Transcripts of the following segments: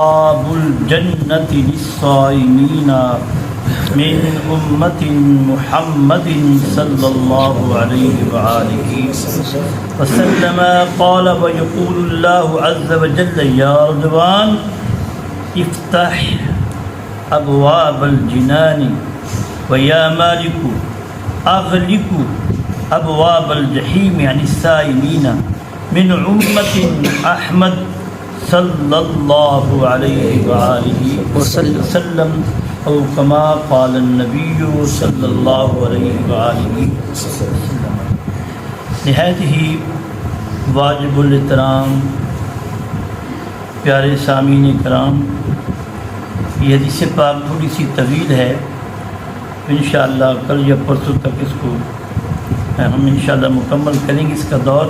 باب الجنة للصائمين من أمة محمد صلى الله عليه وآله وسلم قال ويقول الله عز وجل يا رضوان افتح أبواب الجنان ويا مالك أغلق أبواب الجحيم عن الصائمين من أمة أحمد صلی اللہ علیہ وآلہ وسلم او کما قال النبی صلی اللہ علیہ وآلہ وسلم۔ نہایت ہی واجب الاحترام پیارے سامعین کرام، یہ حدیث پاک تھوڑی سی طویل ہے، انشاءاللہ کل یا پرسوں تک اس کو ہم انشاءاللہ مکمل کریں گے اس کا دور۔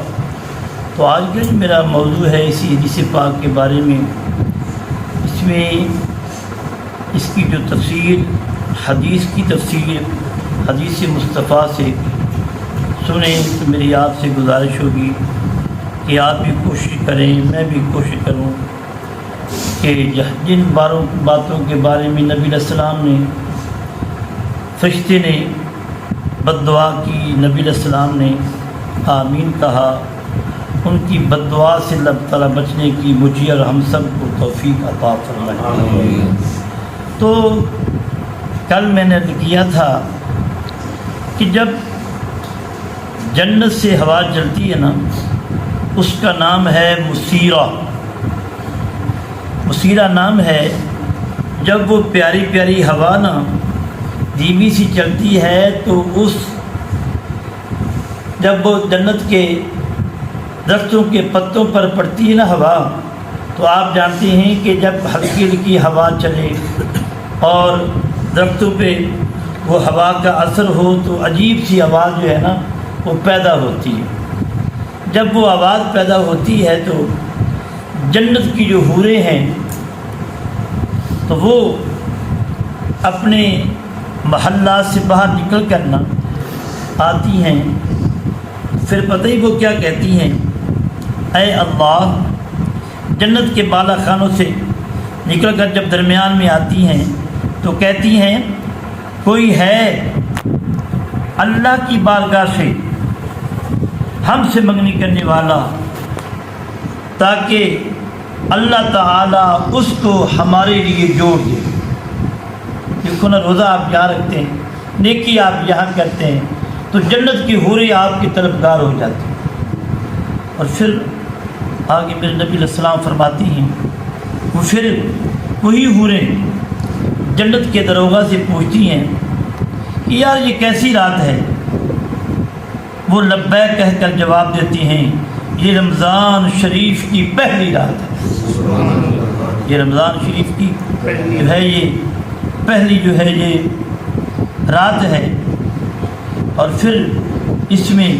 تو آج کا جو میرا موضوع ہے اسی حدیث پاک کے بارے میں، اس میں اس کی جو تفسیر، حدیث کی تفسیر حدیث مصطفیٰ سے سنیں تو میری آپ سے گزارش ہوگی کہ آپ بھی کوشش کریں، میں بھی کوشش کروں کہ جن باتوں کے بارے میں نبی علیہ السلام نے، فرشتے نے بد دعا کی، نبی علیہ السلام نے آمین کہا، ان کی بد دعا سے اللہ تعالیٰ بچنے کی مجھے اور ہم سب کو توفیق عطا فرمائے۔ تو کل میں نے کیا تھا کہ جب جنت سے ہوا چلتی ہے نا، اس کا نام ہے مسیرہ۔ مسیرہ نام ہے جب وہ پیاری پیاری ہوا نا دھیمی سی چلتی ہے، تو جب وہ جنت کے درختوں کے پتوں پر پڑتی ہے نا ہوا، تو آپ جانتے ہیں کہ جب ہلکی ہلکی ہوا چلے اور درختوں پہ وہ ہوا کا اثر ہو تو عجیب سی آواز جو ہے نا وہ پیدا ہوتی ہے۔ جب وہ آواز پیدا ہوتی ہے تو جنت کی جو حوریں ہیں تو وہ اپنے محلات سے باہر نکل کر نا آتی ہیں، پھر پتہ ہی وہ کیا کہتی ہیں، اے اللہ، جنت کے بالا خانوں سے نکل کر جب درمیان میں آتی ہیں تو کہتی ہیں کوئی ہے اللہ کی بارگاہ سے ہم سے منگنی کرنے والا، تاکہ اللہ تعالیٰ اس کو ہمارے لیے جوڑ دے۔ دیکھو نا، روزہ آپ یہاں رکھتے ہیں، نیکی آپ یہاں کرتے ہیں، تو جنت کی حوریں آپ کی طرفدار ہو جاتی ہیں۔ اور پھر آگے میرے نبی علیہ السلام فرماتی ہیں، وہ پھر وہی حوریں جنت کے دروغہ سے پوچھتی ہیں کہ یار یہ کیسی رات ہے؟ وہ لبیک کہہ کر جواب دیتی ہیں، یہ رمضان شریف کی پہلی رات ہے۔ یہ رمضان شریف کی جو ہے یہ پہلی جو ہے یہ رات ہے۔ اور پھر اس میں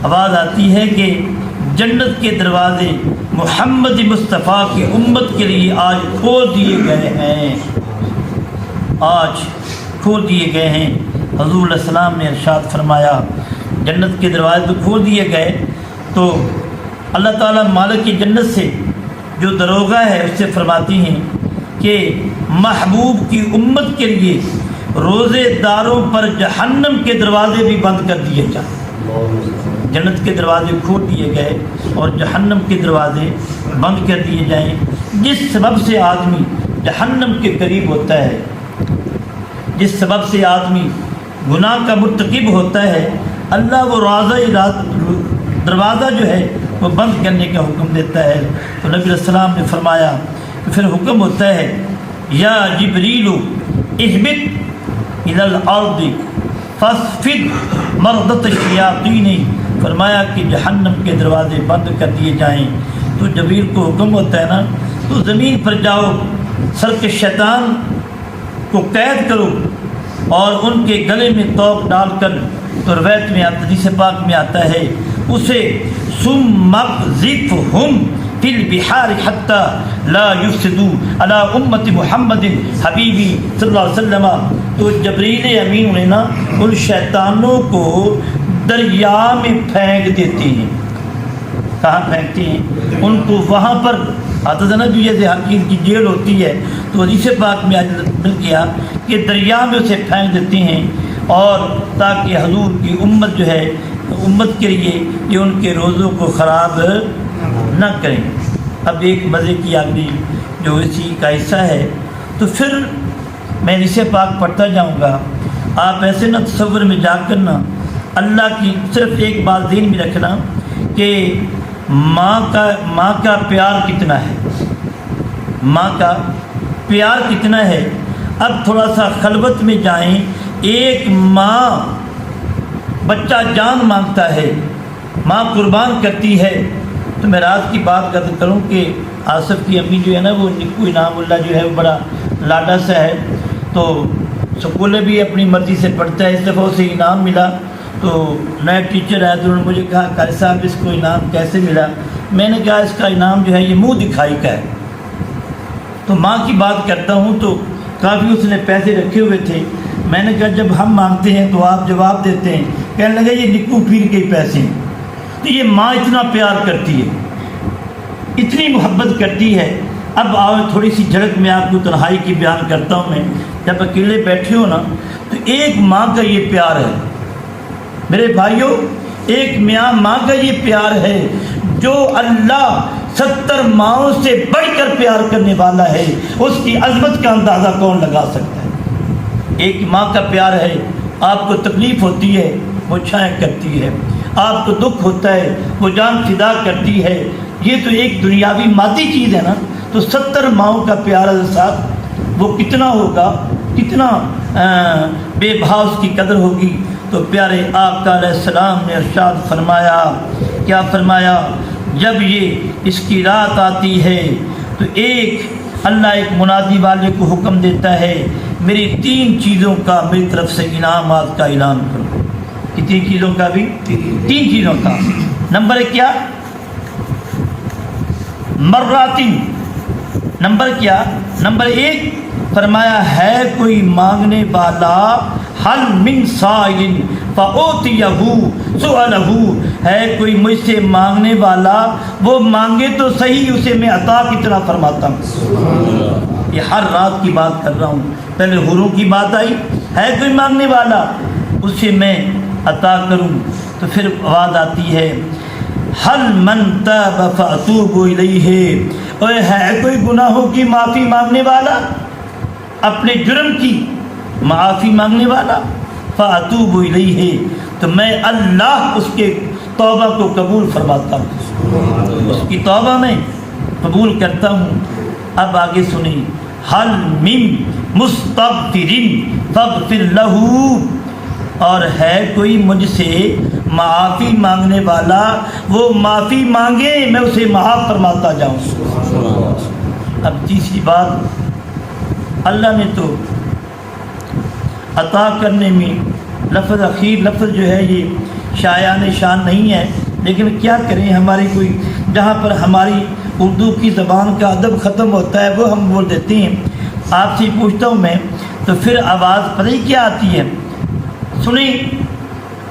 آواز آتی ہے کہ جنت کے دروازے محمد مصطفیٰ کی امت کے لیے آج کھول دیے گئے ہیں، آج کھول دیے گئے ہیں۔ حضور علیہ السلام نے ارشاد فرمایا جنت کے دروازے تو کھول دیے گئے، تو اللہ تعالیٰ مالک کی جنت سے جو دروغہ ہے اس سے فرماتی ہیں کہ محبوب کی امت کے لیے روزے داروں پر جہنم کے دروازے بھی بند کر دیے جائیں۔ جنت کے دروازے کھول دیے گئے اور جہنم کے دروازے بند کر دیے جائیں۔ جس سبب سے آدمی جہنم کے قریب ہوتا ہے، جس سبب سے آدمی گناہ کا مرتکب ہوتا ہے، اللہ وہ دروازہ جو ہے وہ بند کرنے کا حکم دیتا ہے۔ تو نبی علیہ السلام نے فرمایا، پھر حکم ہوتا ہے یا جبریل اہبط الی الارض فاصفد مردۃ الشیاطین، فرمایا کہ جہنم کے دروازے بند کر دیے جائیں۔ تو جبریل کو حکم ہوتا ہے نا، تو زمین پر جاؤ، سر کے شیطان کو قید کرو اور ان کے گلے میں توق ڈال کر، تو روایت میں حدیث پاک میں آتا ہے، اسے ثم اقذفہم فی البحار حتی لا یفسدوا علی امت محمد حبیبی صلی اللہ علیہ وسلم۔ تو جبریل امین نے نا ان شیطانوں کو دریا میں پھینک دیتی ہیں۔ کہاں پھینکتی ہیں؟ ان کو وہاں پر آتا تھا نا کہ جیسے حقیر کی جیل ہوتی ہے، تو حدیث پاک میں مل گیا کہ دریا میں اسے پھینک دیتے ہیں، اور تاکہ حضور کی امت جو ہے، امت کے لیے یہ ان کے روزوں کو خراب نہ کریں۔ اب ایک مزے کی آگے جو اسی کا حصہ ہے، تو پھر میں حدیث پاک پڑھتا جاؤں گا، آپ ایسے نہ تصور میں جا کر نہ اللہ کی صرف ایک بات ذہن میں رکھنا کہ ماں کا پیار کتنا ہے، ماں کا پیار کتنا ہے۔ اب تھوڑا سا خلوت میں جائیں، ایک ماں بچہ جان مانگتا ہے، ماں قربان کرتی ہے۔ تو میں رات کی بات کروں کہ آصف کی امی جو ہے نا، وہ نکو انعام اللہ جو ہے وہ بڑا لاڈا سا ہے، تو سکول میں بھی اپنی مرضی سے پڑھتا ہے۔ اس دفعہ اسے انعام ملا، تو نئے ٹیچر آئے تو انہوں نے مجھے کہا قاری صاحب اس کو انعام کیسے ملا؟ میں نے کہا اس کا انعام جو ہے یہ منہ دکھائی کا ہے۔ تو ماں کی بات کرتا ہوں تو کافی اس نے پیسے رکھے ہوئے تھے، میں نے کہا جب ہم مانگتے ہیں تو آپ جواب دیتے ہیں، کہنے لگا یہ نکو پیر کے پیسے ہیں۔ تو یہ ماں اتنا پیار کرتی ہے، اتنی محبت کرتی ہے۔ اب آؤ تھوڑی سی جھلک میں آپ کو تنہائی کی بیان کرتا ہوں۔ میں جب اکیلے بیٹھے ہو نا، تو ایک ماں کا یہ پیار ہے میرے بھائیوں، ایک ماں کا یہ پیار ہے جو اللہ 70 ماؤں سے بڑھ کر پیار کرنے والا ہے، اس کی عظمت کا اندازہ کون لگا سکتا ہے۔ ایک ماں کا پیار ہے، آپ کو تکلیف ہوتی ہے وہ چھائیں کرتی ہے، آپ کو دکھ ہوتا ہے وہ جان فدا کرتی ہے۔ یہ تو ایک دنیاوی مادی چیز ہے نا، تو 70 ماؤں کا پیار صاحب وہ کتنا ہوگا، کتنا بے بھا اس کی قدر ہوگی۔ تو پیارے آقا علیہ السلام نے ارشاد فرمایا، کیا فرمایا؟ جب یہ اس کی رات آتی ہے تو اللہ ایک منادی والے کو حکم دیتا ہے، میری 3 چیزوں کا میری طرف سے انعامات کا اعلان کرو۔ کتنی چیزوں کا بھی؟ 3 چیزوں کا۔ نمبر 1 کیا؟ مراتن۔ نمبر کیا؟ نمبر 1 فرمایا ہے کوئی مانگنے والا، حل من سائل فأوتیہ سؤلہ، ہے کوئی مجھ سے مانگنے والا، وہ مانگے تو صحیح، اسے میں عطا کی طرح فرماتا ہوں۔ یہ ہر رات کی بات کر رہا ہوں، پہلے حوروں کی بات آئی، ہے کوئی مانگنے والا اسے میں عطا کروں، تو پھر آواز آتی ہے حل من تاب فأتوب الیہ، اور ہے کوئی گناہوں کی معافی مانگنے والا، اپنے جرم کی معافی مانگنے والا، فأتوب الیہ، تو میں اللہ اس کے توبہ کو قبول فرماتا ہوں، اس کی توبہ میں قبول کرتا ہوں۔ اب آگے سنیں، حل من مستغفر فاغفر لہ، اور ہے کوئی مجھ سے معافی مانگنے والا، وہ معافی مانگے میں اسے معاف فرماتا جاؤں۔ اب تیسری بات، اللہ نے تو عطا کرنے میں لفظ اخیر لفظ جو ہے یہ شایان شان نہیں ہے، لیکن کیا کریں، ہماری کوئی جہاں پر ہماری اردو کی زبان کا ادب ختم ہوتا ہے وہ ہم بول دیتے ہیں۔ آپ سے پوچھتا ہوں میں، تو پھر آواز پتہ ہی کیا آتی ہے؟ سنیں،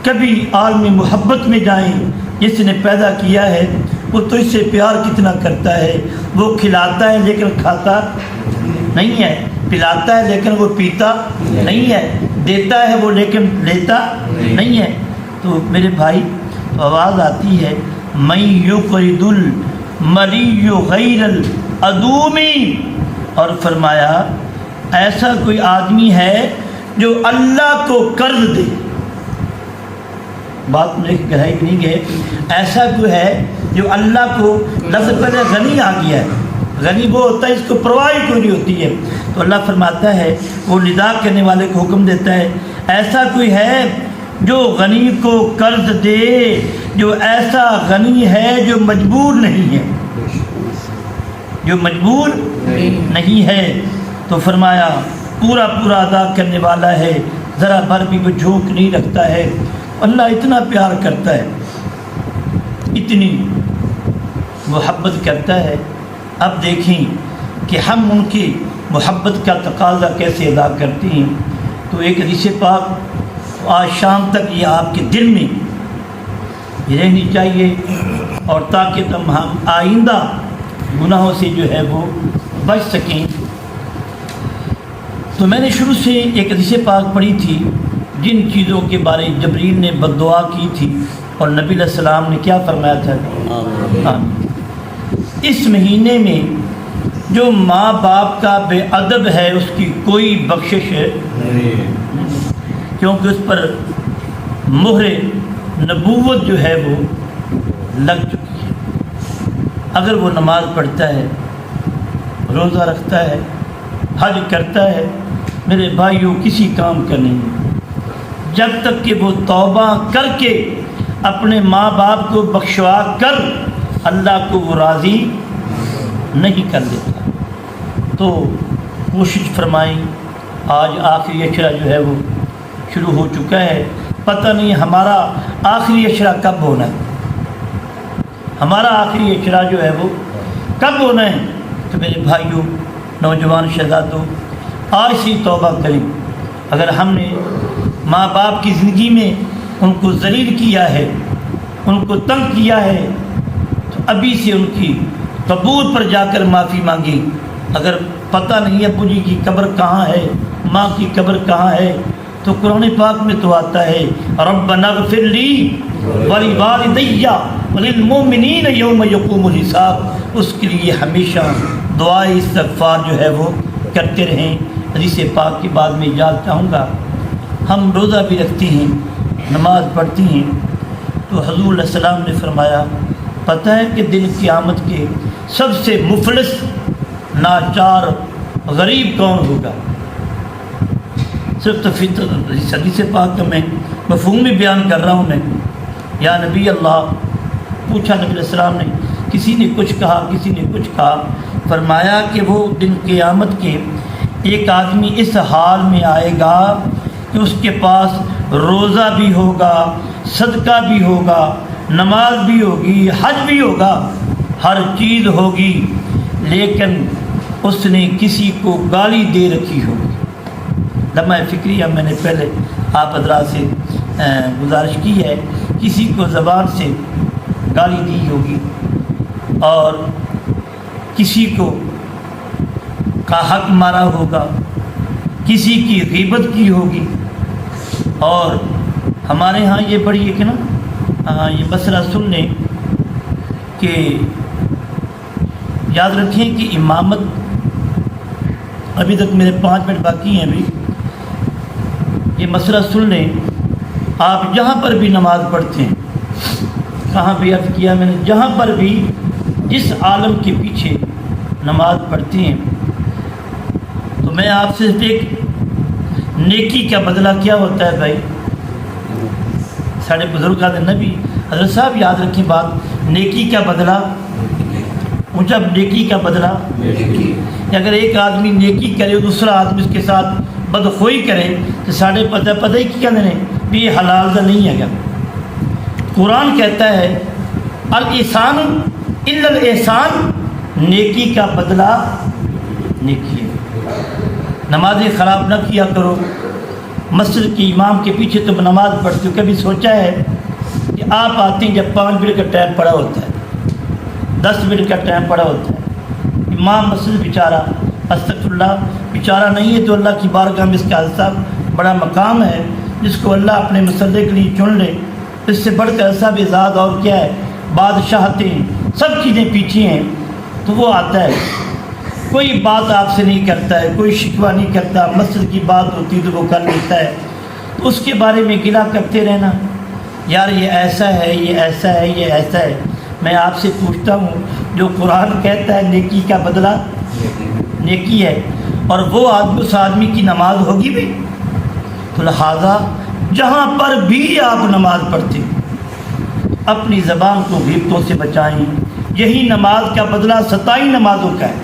کبھی عالم محبت میں جائیں، جس نے پیدا کیا ہے وہ تو اس سے پیار کتنا کرتا ہے، وہ کھلاتا ہے لیکن کھاتا نہیں ہے، پلاتا ہے لیکن وہ پیتا نہیں ہے، دیتا ہے وہ لیکن لیتا نہیں ہے۔ تو میرے بھائی آواز آتی ہے من یقرض الملی غیر العدومی، اور فرمایا ایسا کوئی آدمی ہے جو اللہ کو قرض دے، بات میں گہرائی نہیں گئے، ایسا کوئی ہے جو اللہ کو، لفظ پہلے غنی آ گیا ہے، غنی وہ ہوتا ہے اس کو پرواہ کوئی نہیں ہوتی ہے، تو اللہ فرماتا ہے، وہ ندا کرنے والے کو حکم دیتا ہے، ایسا کوئی ہے جو غنی کو قرض دے، جو ایسا غنی ہے جو مجبور نہیں ہے، جو مجبور نہیں ہے، تو فرمایا پورا پورا ادا کرنے والا ہے، ذرا بھر بھی وہ جھوک نہیں رکھتا ہے۔ اللہ اتنا پیار کرتا ہے، اتنی محبت کرتا ہے۔ اب دیکھیں کہ ہم ان کی محبت کا تقاضا کیسے ادا کرتے ہیں۔ تو ایک حدیث پاک آج شام تک یہ آپ کے دل میں رہنی چاہیے، اور تاکہ ہم آئندہ گناہوں سے جو ہے وہ بچ سکیں۔ تو میں نے شروع سے ایک حدیث پاک پڑھی تھی جن چیزوں کے بارے جبریل نے بد دعا کی تھی اور نبی علیہ السلام نے کیا فرمایا تھا؟ آمین۔ اس مہینے میں جو ماں باپ کا بے ادب ہے اس کی کوئی بخشش نہیں، کیونکہ اس پر مہر نبوت جو ہے وہ لگ چکی ہے۔ اگر وہ نماز پڑھتا ہے، روزہ رکھتا ہے، حج کرتا ہے، میرے بھائیوں کسی کام کا نہیں، جب تک کہ وہ توبہ کر کے اپنے ماں باپ کو بخشوا کر اللہ کو وہ راضی نہیں کر لیتا۔ تو کوشش فرمائیں، آج آخری اشرا جو ہے وہ شروع ہو چکا ہے، پتہ نہیں ہمارا آخری اشرا کب ہونا ہے، ہمارا آخری اشرا جو ہے وہ کب ہونا ہے۔ تو میرے بھائیوں، نوجوان شہزادوں، آج سے توبہ کریں۔ اگر ہم نے ماں باپ کی زندگی میں ان کو ذلیل کیا ہے، ان کو تنگ کیا ہے، تو ابھی سے ان کی قبور پر جا کر معافی مانگیں۔ اگر پتہ نہیں ابو جی کی قبر کہاں ہے، ماں کی قبر کہاں ہے، تو قرآن پاک میں تو آتا ہے ربنا اغفر لی ولوالدی وللمؤمنین یوم یقوم الحساب۔ اس کے لیے ہمیشہ دعائے استغفار جو ہے وہ کرتے رہیں۔ حدیث پاک کے بعد میں یاد چاہوں گا، ہم روزہ بھی رکھتے ہیں، نماز پڑھتی ہیں، تو حضور علیہ السلام نے فرمایا پتہ ہے کہ دن قیامت کے سب سے مفلس ناچار غریب کون ہوگا؟ صرف حدیث پاک کا میں مفہوم بھی بیان کر رہا ہوں۔ میں یا نبی اللہ، پوچھا نبی علیہ السلام نے، کسی نے کچھ کہا، کسی نے کچھ کہا، فرمایا کہ وہ دن قیامت کے ایک آدمی اس حال میں آئے گا کہ اس کے پاس روزہ بھی ہوگا، صدقہ بھی ہوگا، نماز بھی ہوگی، حج بھی ہوگا، ہر چیز ہوگی، لیکن اس نے کسی کو گالی دے رکھی ہوگی۔ لمحہ فکریہ میں نے پہلے آپ حضرات سے گزارش کی ہے، کسی کو زبان سے گالی دی ہوگی اور کسی کو کا حق مارا ہوگا، کسی کی غیبت کی ہوگی۔ اور ہمارے ہاں یہ بڑی ایک نا یہ مسئلہ سن لیں کہ یاد رکھیں کہ امامت، ابھی تک میرے 5 منٹ باقی ہیں، ابھی یہ مسئلہ سن لیں، آپ جہاں پر بھی نماز پڑھتے ہیں، کہاں بھی عرض کیا میں نے، جہاں پر بھی جس عالم کے پیچھے نماز پڑھتے ہیں، تو میں آپ سے ایک نیکی کا بدلہ کیا ہوتا ہے بھائی؟ ساڑھے بزرگ نبی حضرت صاحب یاد رکھیں بات، نیکی کا بدلہ اونچا، نیکی کا بدلہ اگر ایک آدمی نیکی کرے دوسرا آدمی اس کے ساتھ بدخوئی کرے تو ساڑھے پتہ ہی کیا نہیں بھی یہ حلال کا نہیں ہے۔ کیا قرآن کہتا ہے الاحسان الا الاحسان، نیکی کا بدلہ نیکی ہے۔ نمازیں خراب نہ کیا کرو، مسجد کے امام کے پیچھے تم نماز پڑھتے ہو، کبھی سوچا ہے کہ آپ آتے ہیں جب 5 منٹ کا ٹائم پڑا ہوتا ہے، 10 منٹ کا ٹائم پڑا ہوتا ہے، امام مسجد بیچارہ استغفر اللہ بیچارہ نہیں ہے تو اللہ کی بارگاہ میں اس کا ایسا بڑا مقام ہے جس کو اللہ اپنے مسئلے کے لیے چن لے، اس سے بڑھ کر ایسا بھی ذات اور کیا ہے؟ بادشاہتیں سب چیزیں پیچھے ہیں، تو وہ آتا ہے، کوئی بات آپ سے نہیں کرتا ہے، کوئی شکوہ نہیں کرتا، مسجد کی بات ہوتی تو وہ کر لیتا ہے، تو اس کے بارے میں گلہ کرتے رہنا، یار یہ ایسا ہے، یہ ایسا ہے، یہ ایسا ہے۔ میں آپ سے پوچھتا ہوں، جو قرآن کہتا ہے نیکی کا بدلہ نیکی ہے، اور وہ آدمی اس آدمی کی نماز ہوگی بھی، تو لہٰذا جہاں پر بھی آپ نماز پڑھتے اپنی زبان کو غیبتوں سے بچائیں۔ یہی نماز کا بدلہ 27 نمازوں کا ہے،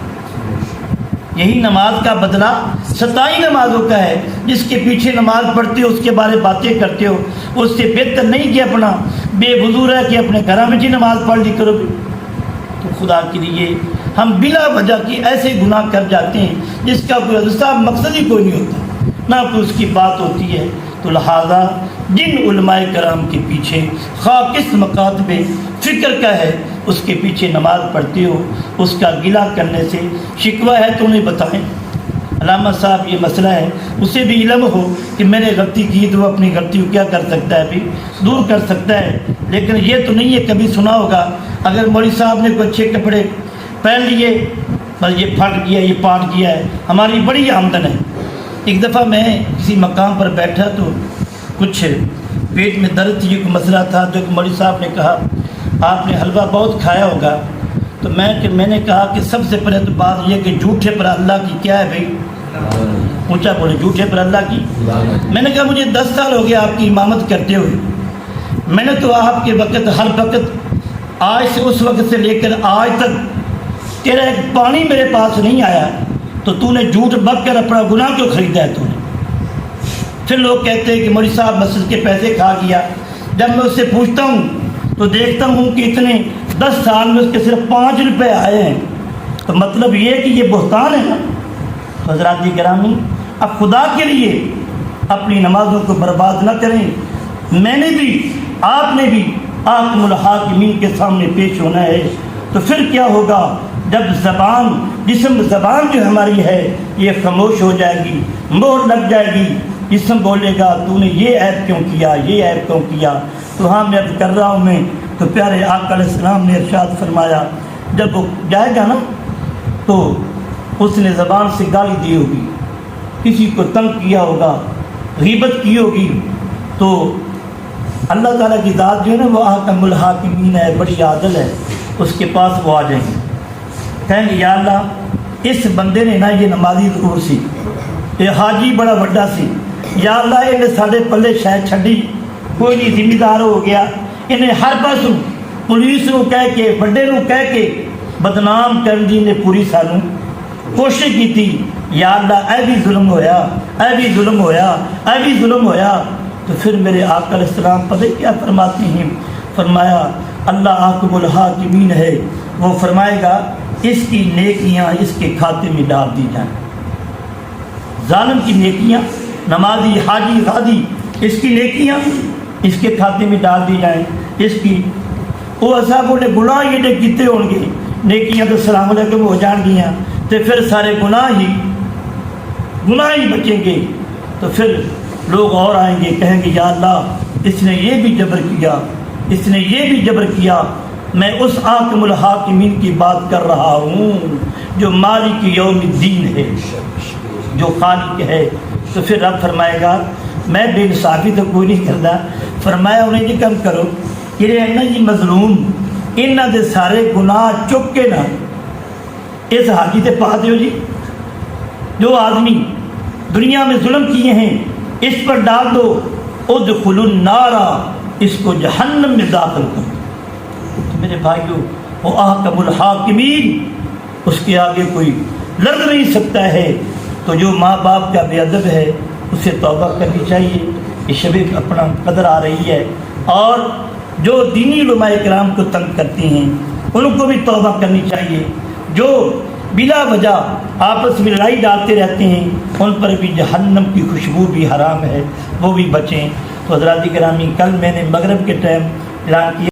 یہی نماز کا بدلہ 27 نمازوں کا ہے۔ جس کے پیچھے نماز پڑھتے ہو اس کے بارے باتیں کرتے ہو، اس سے بہتر نہیں کہ اپنا بے وضو ہے کہ اپنے گھر میں نماز پڑھ لی کرو بھی۔ تو خدا کے لیے ہم بلا وجہ کی ایسے گناہ کر جاتے ہیں جس کا کوئی صاحب مقصد ہی کوئی نہیں ہوتا، نہ کوئی اس کی بات ہوتی ہے۔ تو لہٰذا جن علماء کرام کے پیچھے خواہ کس مکاتب فکر کا ہے، اس کے پیچھے نماز پڑھتے ہو، اس کا گلہ کرنے سے شکوہ ہے تو انہیں بتائیں۔ علامہ صاحب یہ مسئلہ ہے، اسے بھی علم ہو کہ میں نے غلطی کی تو وہ اپنی غلطی کو کیا کر سکتا ہے، بھی دور کر سکتا ہے۔ لیکن یہ تو نہیں ہے، کبھی سنا ہوگا اگر مولوی صاحب نے کوئی اچھے کپڑے پہن لیے بس یہ پھٹ گیا، یہ پاٹ گیا ہے، ہماری بڑی آمدن ہے۔ ایک دفعہ میں کسی مقام پر بیٹھا تو کچھ پیٹ میں درد تھی، کوئی مسئلہ تھا، تو مولوی صاحب نے کہا آپ نے حلوہ بہت کھایا ہوگا، تو میں نے کہا کہ سب سے پہلے تو بات یہ کہ جھوٹے پر اللہ کی کیا ہے بھائی، اونچا بولے، جھوٹے پر اللہ کی۔ میں نے کہا مجھے 10 سال ہو گیا آپ کی امامت کرتے ہوئے، میں نے تو آپ کے وقت ہر وقت آج سے اس وقت سے لے کر آج تک تیرا ایک پانی میرے پاس نہیں آیا، تو تو نے جھوٹ بک کر اپنا گناہ کیوں خریدا ہے تو نے؟ پھر لوگ کہتے ہیں کہ مولوی صاحب مسجد کے پیسے کھا گیا۔ جب میں اس سے پوچھتا ہوں تو دیکھتا ہوں کہ اتنے 10 سال میں اس کے صرف 5 روپے آئے ہیں، تو مطلب یہ کہ یہ بہتان ہے نا۔ حضرات گرامی، اب خدا کے لیے اپنی نمازوں کو برباد نہ کریں۔ میں نے بھی، آپ نے بھی حاکم الحاکمین کے سامنے پیش ہونا ہے، تو پھر کیا ہوگا جب زبان، جسم زبان جو ہماری ہے یہ خاموش ہو جائے گی، مہر لگ جائے گی، جسم بولے گا تو نے یہ عیب کیوں کیا، یہ عیب کیوں کیا۔ تو ہاں میں اب کر رہا ہوں میں، تو پیارے آقا علیہ السلام نے ارشاد فرمایا جب وہ جائے گا نا تو اس نے زبان سے گالی دی ہوگی، کسی کو تنگ کیا ہوگا، غیبت کی ہوگی، تو اللہ تعالیٰ کی ذات جو ہے نا وہ احکم الحاکمین ہے، بڑی عادل ہے، اس کے پاس وہ آ جائیں گے، کہیں گے یا اللہ اس بندے نے نا یہ نمازی ضرور سی، یہ حاجی بڑا بڑا سی، یا اللہ انہیں سارے پلے شاید چھڈی، کوئی نہیں ذمہ دار ہو گیا، انہیں ہر پاسوں پولیس نو کہہ کے بڑے نو کہہ کے بدنام کرن دی نے پوری سانو کوشش کی تھی، یا اللہ اے بھی ظلم ہویا، اے بھی ظلم ہویا، اے بھی ظلم ہویا۔ تو پھر میرے آقا علیہ السلام پتہ کیا فرماتے ہیں، فرمایا اللہ حاکم الحاکمین ہے، وہ فرمائے گا اس کی نیکیاں اس کے کھاتے میں ڈال دی جائیں، ظالم کی نیکیاں، نمازی حاجی غازی اس کی نیکیاں اس کے کھاتے میں ڈال دی جائیں، اس کی وہ اصحابوں نے گناہ یہ کیتے ہوں گے، نیکیاں تو السلام علیکم ہو جان گیاں، تو پھر سارے گناہ ہی بچیں گے۔ تو پھر لوگ اور آئیں گے، کہیں گے یا اللہ اس نے یہ بھی جبر کیا، اس نے یہ بھی جبر کیا، میں اس حاکم الحاکمین کی بات کر رہا ہوں جو مالک یوم الدین ہے، جو خالق ہے۔ تو پھر رب فرمائے گا میں بے انصافی تو کوئی نہیں کرتا، فرمایا انہیں جی کم کرو، یہ ہے نا جی مظلوم، انہاں دے سارے گناہ چک کے نا اس حاجی تے پا دیو جی، جو آدمی دنیا میں ظلم کیے ہیں اس پر ڈال دو، ادخلوا النار، اس کو جہنم میں داخل کرو۔ تو میرے بھائیو وہ احکم الحاکمین، اس کے آگے کوئی لڑ نہیں سکتا ہے۔ تو جو ماں باپ کا بے ادب ہے اسے توبہ کرنی چاہیے، یہ شب اپنا قدر آ رہی ہے، اور جو دینی علماء کرام کو تنگ کرتے ہیں ان کو بھی توبہ کرنی چاہیے، جو بلا وجہ آپس میں لڑائی ڈالتے رہتے ہیں ان پر بھی جہنم کی خوشبو بھی حرام ہے، وہ بھی بچیں۔ تو حضرات گرامی، کل میں نے مغرب کے ٹائم اعلان کیا